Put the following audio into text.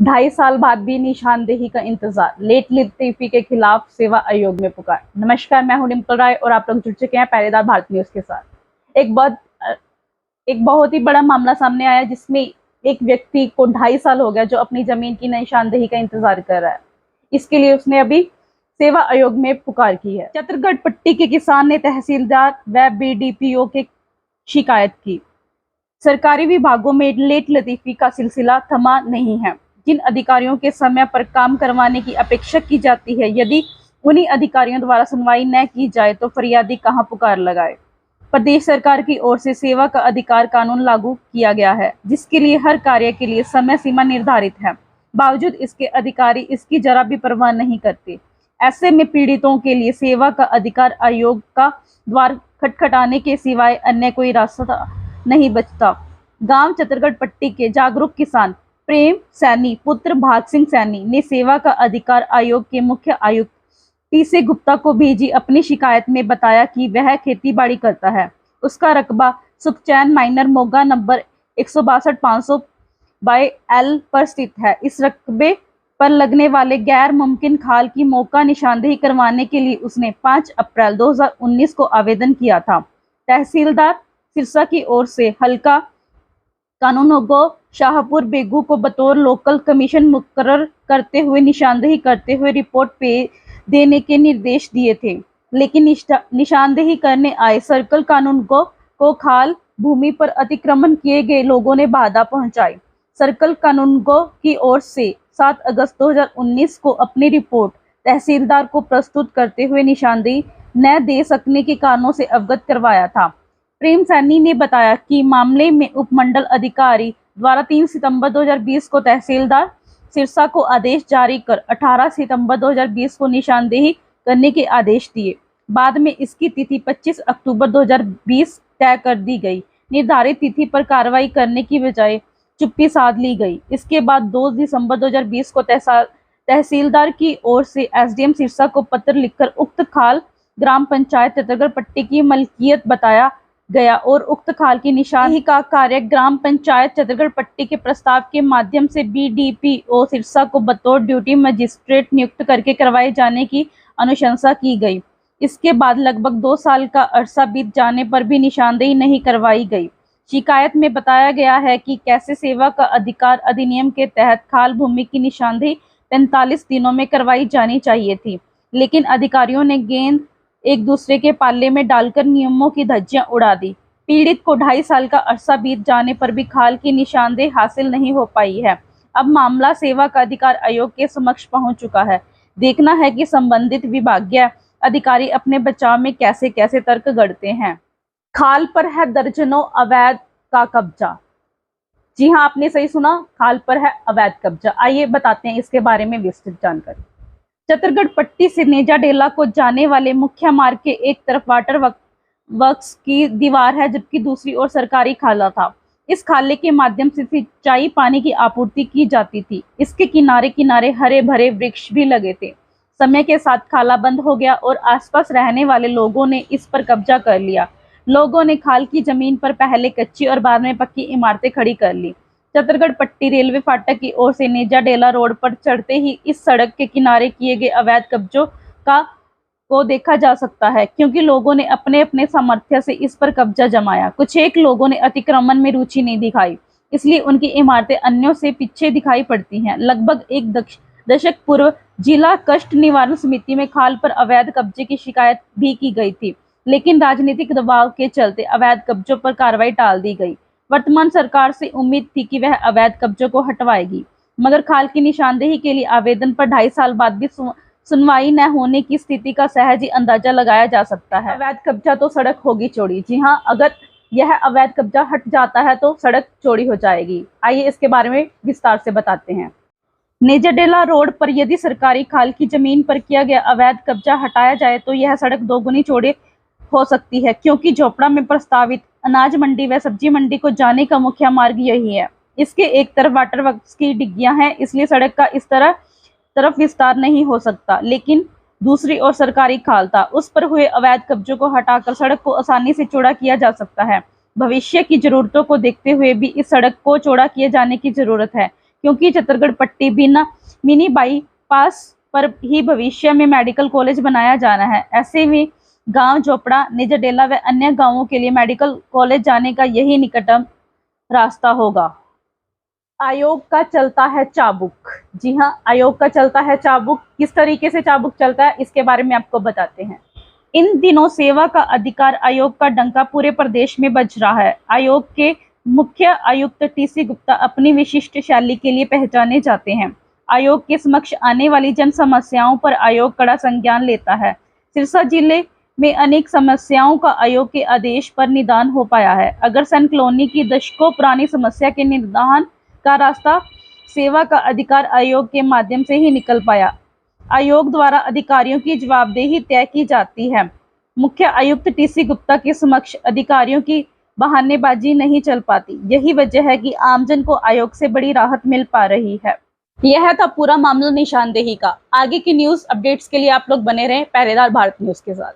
2.5 साल बाद भी निशानदेही का इंतजार, लेट लतीफी के खिलाफ सेवा आयोग में पुकार। नमस्कार, मैं हूं डिम्पल राय और आप लोग जुड़ चुके हैं पहरेदार भारत न्यूज के साथ। एक बहुत ही बड़ा मामला सामने आया जिसमें एक व्यक्ति को 2.5 साल हो गया जो अपनी जमीन की निशानदेही का इंतजार कर रहा है। इसके लिए उसने अभी सेवा आयोग में पुकार की है। चतरगढ़ पट्टी के किसान ने तहसीलदार व बीडीपीओ के शिकायत की। सरकारी विभागों में लेट लतीफी का सिलसिला थमा नहीं है। जिन अधिकारियों के समय पर काम करवाने की अपेक्षा की जाती है, यदि उन्हीं अधिकारियों द्वारा सुनवाई न की जाए तो फरियादी कहां पुकार लगाए। प्रदेश सरकार की ओर से सेवा का अधिकार कानून लागू किया गया है, जिसके लिए हर कार्य के लिए समय सीमा निर्धारित है। बावजूद इसके अधिकारी इसकी जरा भी परवाह नहीं करते। ऐसे में पीड़ितों के लिए सेवा का अधिकार आयोग का द्वार खटखटाने के सिवाय अन्य कोई रास्ता नहीं बचता। गांव चतरगढ़ पट्टी के जागरूक किसान प्रेम सैनी पुत्र भाग सिंह सैनी ने सेवा का अधिकार आयोग के मुख्य आयुक्त टीसी गुप्ता को भेजी अपनी शिकायत में बताया कि वह खेती बाड़ी करता है। उसका रकबा सुखचैन माइनर मोगा नंबर 162,500/L पर स्थित है। इस रकबे पर लगने वाले गैर मुमकिन खाल की मौका निशानदेही करवाने के लिए उसने 5 अप्रैल 2019 को आवेदन किया था। तहसीलदार सिरसा की ओर से हल्का कानूनगो शाहपुर बेगू को बतौर लोकल कमीशन मुकर्रर करते हुए निशानदेही करते हुए रिपोर्ट देने के निर्देश दिए थे, लेकिन निशानदेही करने आए सर्कल कानूनगो को खाल भूमि पर अतिक्रमण किए गए लोगों ने बाधा पहुंचाई। सर्कल कानूनगो की ओर से 7 अगस्त 2019 को अपनी रिपोर्ट तहसीलदार को प्रस्तुत करते हुए निशानदेही न दे सकने के कारणों से अवगत करवाया था। प्रेम सैनी ने बताया कि मामले में उपमंडल अधिकारी द्वारा 3 सितंबर 2020 को तहसीलदार सिरसा को आदेश जारी कर 18 सितंबर 2020 को निशानदेही करने के आदेश दिए। बाद में इसकी तिथि 25 अक्टूबर 2020 तय कर दी गई। निर्धारित तिथि पर कार्रवाई करने की बजाय चुप्पी साध ली गई। इसके बाद 2 दिसंबर 2020 को तहसीलदार की ओर से एसडीएम सिरसा को पत्र लिखकर उक्त खाल ग्राम पंचायत चतरगढ़ पट्टी की मलकियत बताया गया और उक्त खाल की निशानदेही का कार्य ग्राम पंचायत चतरगढ़ पट्टी के प्रस्ताव के माध्यम से बीडीपीओ सिरसा को बतौर ड्यूटी मजिस्ट्रेट नियुक्त करके करवाए जाने की अनुशंसा की गई। इसके बाद लगभग 2 साल का अरसा बीत जाने पर भी निशानदेही नहीं करवाई गई। शिकायत में बताया गया है कि कैसे सेवा का अधिकार अधिनियम के तहत खाल भूमि की निशानदेही 45 दिनों में करवाई जानी चाहिए थी, लेकिन अधिकारियों ने गेंद एक दूसरे के पाले में डालकर नियमों की धज्जियां उड़ा दी। पीड़ित को 2.5 साल का अरसा बीत जाने पर भी खाल की निशानदेही हासिल नहीं हो पाई है। अब मामला सेवा का अधिकार आयोग के समक्ष पहुंच चुका है। देखना है कि संबंधित विभागीय अधिकारी अपने बचाव में कैसे कैसे तर्क गढ़ते हैं। खाल पर है दर्जनों अवैध का कब्जा। जी हाँ, आपने सही सुना, खाल पर है अवैध कब्जा। आइए बताते हैं इसके बारे में विस्तृत जानकारी। चतरगढ़ पट्टी से नेजा डेला को जाने वाले मुख्य मार्ग के एक तरफ वाटर वर्क्स की दीवार है, जबकि दूसरी ओर सरकारी खाला था। इस खाले के माध्यम से सिंचाई पानी की आपूर्ति की जाती थी। इसके किनारे किनारे हरे भरे वृक्ष भी लगे थे। समय के साथ खाला बंद हो गया और आसपास रहने वाले लोगों ने इस पर कब्जा कर लिया। लोगों ने खाल की जमीन पर पहले कच्ची और बाद में पक्की इमारतें खड़ी कर ली। चतरगढ़ पट्टी रेलवे फाटक की ओर से नेजा डेला रोड पर चढ़ते ही इस सड़क के किनारे किए गए अवैध कब्जों को देखा जा सकता है, क्योंकि लोगों ने अपने अपने सामर्थ्य से इस पर कब्जा जमाया। कुछ एक लोगों ने अतिक्रमण में रुचि नहीं दिखाई, इसलिए उनकी इमारतें अन्यों से पीछे दिखाई पड़ती हैं। लगभग एक दशक पूर्व जिला कष्ट निवारण समिति में खाल पर अवैध कब्जे की शिकायत भी की गई थी, लेकिन राजनीतिक दबाव के चलते अवैध कब्जों पर कार्रवाई टाल दी गई। वर्तमान सरकार से उम्मीद थी कि वह अवैध कब्जों को हटवाएगी, मगर खाल की निशानदेही के लिए आवेदन पर 2.5 साल बाद भी सुनवाई न होने की स्थिति का सहज ही अंदाजा लगाया जा सकता है। अवैध कब्जा तो सड़क होगी चौड़ी। जी हाँ, अगर यह अवैध कब्जा हट जाता है तो सड़क चौड़ी हो जाएगी। आइए इसके बारे में विस्तार से बताते हैं। नेजाडेला रोड पर यदि सरकारी खाल की जमीन पर किया गया अवैध कब्जा हटाया जाए तो यह सड़क 2 गुनी चौड़ी हो सकती है, क्योंकि झोपड़ा में प्रस्तावित अनाज मंडी व सब्जी मंडी को जाने का मुख्य मार्ग यही है। इसके एक तरफ वाटर वर्क्स की डिग्गियां हैं, इसलिए सड़क का इस तरफ विस्तार नहीं हो सकता, लेकिन दूसरी ओर सरकारी खाल था, उस पर हुए अवैध कब्जों को हटाकर सड़क को आसानी से चौड़ा किया जा सकता है। भविष्य की जरूरतों को देखते हुए भी इस सड़क को चौड़ा किए जाने की जरूरत है, क्योंकि चित्तरगढ़ पट्टी बिना मिनी बाईपास पर ही भविष्य में मेडिकल कॉलेज बनाया जाना है। ऐसे में गांव जोपड़ा, निजडेला व अन्य गांवों के लिए मेडिकल कॉलेज जाने का यही निकटतम रास्ता होगा। आयोग का चलता है चाबुक। जी हाँ, आयोग का चलता है चाबुक। किस तरीके से चाबुक चलता है इसके बारे में आपको बताते हैं। इन दिनों सेवा का अधिकार आयोग का डंका पूरे प्रदेश में बज रहा है। आयोग के मुख्य आयुक्त टीसी गुप्ता अपनी विशिष्ट शैली के लिए पहचाने जाते हैं। आयोग के समक्ष आने वाली जन समस्याओं पर आयोग कड़ा संज्ञान लेता है। सिरसा जिले में अनेक समस्याओं का आयोग के आदेश पर निदान हो पाया है। अग्रसेन कॉलोनी की दशकों पुरानी समस्या के निदान का रास्ता सेवा का अधिकार आयोग के माध्यम से ही निकल पाया। आयोग द्वारा अधिकारियों की जवाबदेही तय की जाती है। मुख्य आयुक्त टीसी गुप्ता के समक्ष अधिकारियों की बहानेबाजी नहीं चल पाती। यही वजह है कि आमजन को आयोग से बड़ी राहत मिल पा रही है। यह था पूरा मामला निशानदेही का। आगे की न्यूज अपडेट्स के लिए आप लोग बने रहें पहरेदार भारत न्यूज के साथ।